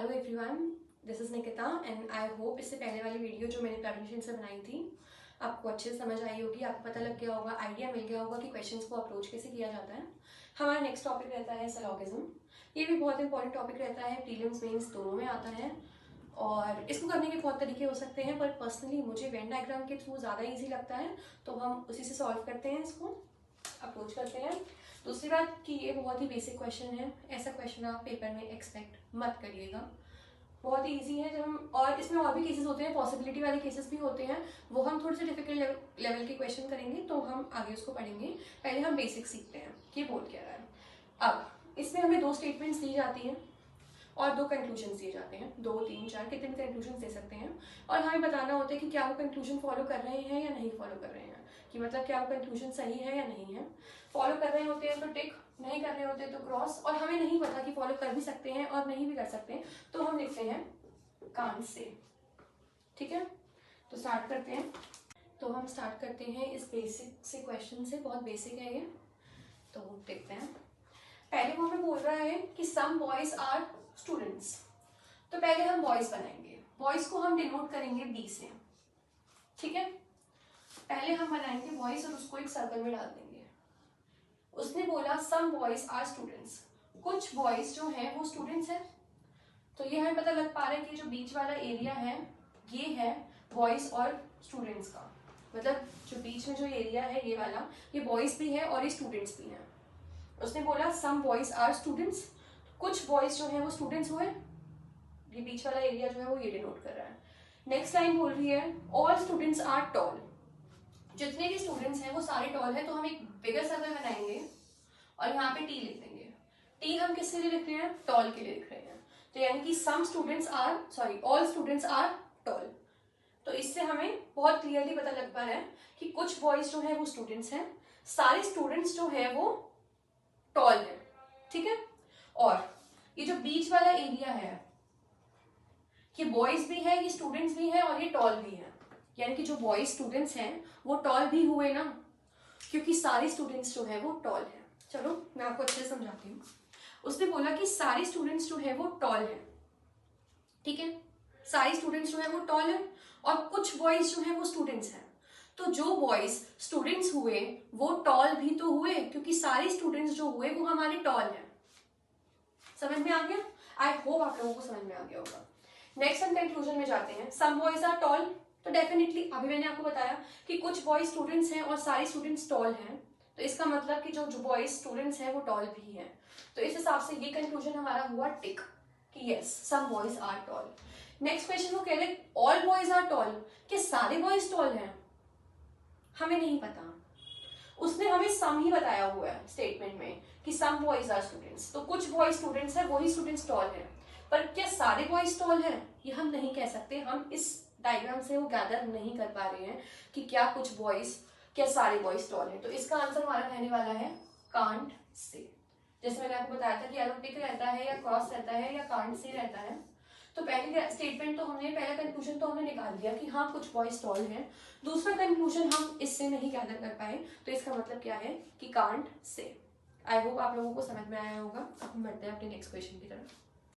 Hello everyone, this is Nikita and I hope इससे पहले वाली वीडियो जो मैंने प्रेजेंटेशन से बनाई थी आपको अच्छे से समझ आई होगी, आपको पता लग गया होगा, आइडिया मिल गया होगा कि क्वेश्चंस को अप्रोच कैसे किया जाता है। हमारा नेक्स्ट टॉपिक रहता है सिलोगिज्म। ये भी बहुत इंपॉर्टेंट टॉपिक रहता है, प्रीलिम्स मेंस दोनों में आता है और इसको करने के बहुत तरीके हो सकते हैं, पर पर्सनली मुझे वेन डायग्राम के थ्रू ज़्यादा ईजी लगता है, तो हम उसी से सॉल्व करते हैं, इसको अप्रोच करते हैं। दूसरी बात कि ये बहुत ही बेसिक क्वेश्चन है, ऐसा क्वेश्चन आप पेपर में एक्सपेक्ट मत करिएगा, बहुत ही ईजी है। जब हम और इसमें और भी केसेस होते हैं, पॉसिबिलिटी वाले केसेस भी होते हैं, वो हम थोड़े से डिफिकल्ट लेवल के क्वेश्चन करेंगे तो हम आगे उसको पढ़ेंगे। पहले हम बेसिक सीखते हैं कि बोल क्या रहा है। अब इसमें हमें 2 स्टेटमेंट्स दी जाती हैं और 2 कंक्लूजन दिए जाते हैं, 2, 3, 4 कितने भी कंक्लूजन दे सकते हैं और हमें बताना होता है कि क्या वो कंक्लूजन फॉलो कर रहे हैं या नहीं फॉलो कर रहे हैं, कि मतलब क्या वो कंक्लूजन सही है या नहीं है। फॉलो कर रहे होते हैं तो टिक, नहीं कर रहे होते तो क्रॉस, और हमें नहीं पता कि फॉलो कर भी सकते हैं और नहीं भी कर सकते हैं तो हम लिखते हैं कांट से। ठीक है, तो स्टार्ट करते हैं। तो हम स्टार्ट करते हैं इस बेसिक से क्वेश्चन से, बहुत बेसिक है ये, तो देखते हैं। पहले वो हमें बोल रहा है कि सम बॉयज आर स्टूडेंट्स, तो पहले हम बॉयज बनाएंगे, बॉयज को हम डिनोट करेंगे बी से। ठीक है, पहले हम बनाएंगे बॉयज और उसको एक सर्कल में डाल देंगे। उसने बोला सम बॉयज आर स्टूडेंट्स, कुछ बॉयज जो हैं वो स्टूडेंट्स हैं, तो ये हमें पता लग पा रहा है कि जो बीच वाला एरिया है ये है बॉयज और स्टूडेंट्स का, मतलब जो बीच में जो एरिया है ये वाला, ये बॉयज भी है और ये स्टूडेंट्स भी हैं। उसने बोला सम बॉयज आर स्टूडेंट्स, कुछ बॉयज जो है वो स्टूडेंट्स हुए, ये बीच वाला एरिया जो है वो ये डिनोट कर रहा है। नेक्स्ट लाइन बोल रही है ऑल स्टूडेंट्स आर टॉल, जितने भी स्टूडेंट्स हैं वो सारे टॉल हैं, तो हम एक बिगर सर्कल बनाएंगे और यहाँ पे टी लिख देंगे। टी हम किसके लिए लिख रहे हैं? टॉल के लिए लिख रहे हैं, तो यानी कि some students are all students are tall. तो इससे हमें बहुत क्लियरली पता लग पा रहा है कि कुछ बॉयज जो है वो स्टूडेंट्स हैं, सारे स्टूडेंट्स जो है वो टॉल है। ठीक है, और ये जो बीच वाला एरिया है ये बॉयज भी है, ये स्टूडेंट्स भी है और ये टॉल भी है, यानी कि जो बॉयज स्टूडेंट्स हैं वो टॉल भी हुए ना, क्योंकि सारे स्टूडेंट्स जो है वो टॉल है। चलो मैं आपको अच्छे से समझाती हूँ। उसने बोला कि सारे स्टूडेंट्स जो है वो टॉल है। ठीक है, सारे स्टूडेंट्स जो है वो टॉल है और कुछ बॉयज जो है वो स्टूडेंट्स हैं, तो जो बॉयज स्टूडेंट्स हुए वो टॉल भी तो हुए, क्योंकि सारे स्टूडेंट्स जो हुए वो हमारे टॉल हैं। समझ में आ गया? आई होप आप लोगों को समझ में आ गया होगा। नेक्स्ट हम कंक्लूजन में जाते हैं। सम बॉयज आर टॉल, तो डेफिनेटली अभी मैंने आपको बताया कि कुछ बॉयज स्टूडेंट्स हैं और सारे स्टूडेंट्स टॉल हैं, तो इसका मतलब कि जो बॉयज स्टूडेंट्स हैं वो टॉल भी हैं, तो इस हिसाब से ये कंक्लूजन हमारा हुआ टिक कि yes some boys are tall. Next question वो कह रहे ऑल बॉयज आर टॉल, कि सारे बॉयज टॉल हैं? हमें नहीं पता, उसने हमें सम ही बताया हुआ है स्टेटमेंट में कि सम बॉयज आर स्टूडेंट्स, तो कुछ बॉयज स्टूडेंट्स हैं वही स्टूडेंट्स टॉल हैं, पर क्या सारे बॉयज टॉल हैं ये हम नहीं कह सकते। हम इस डायग्राम से वो गैदर नहीं कर पा रहे हैं कि क्या कुछ बॉयज, क्या सारे बॉयज टॉल हैं, तो इसका आंसर हमारा रहने वाला है कांट से। जैसे मैंने आपको बताया था कि या तो टिक रहता है या क्रॉस रहता है या कांट से रहता है। तो पहले स्टेटमेंट तो हमने, पहला कंक्लूजन तो हमने निकाल दिया कि हाँ कुछ बॉयज टॉल हैं, दूसरा कंक्लूजन हम इससे नहीं गैदर कर पाए, तो इसका मतलब क्या है कि कांट से। आई होप आप लोगों को समझ में आया होगा। अब हम बढ़ते हैं अपने नेक्स्ट क्वेश्चन की तरफ।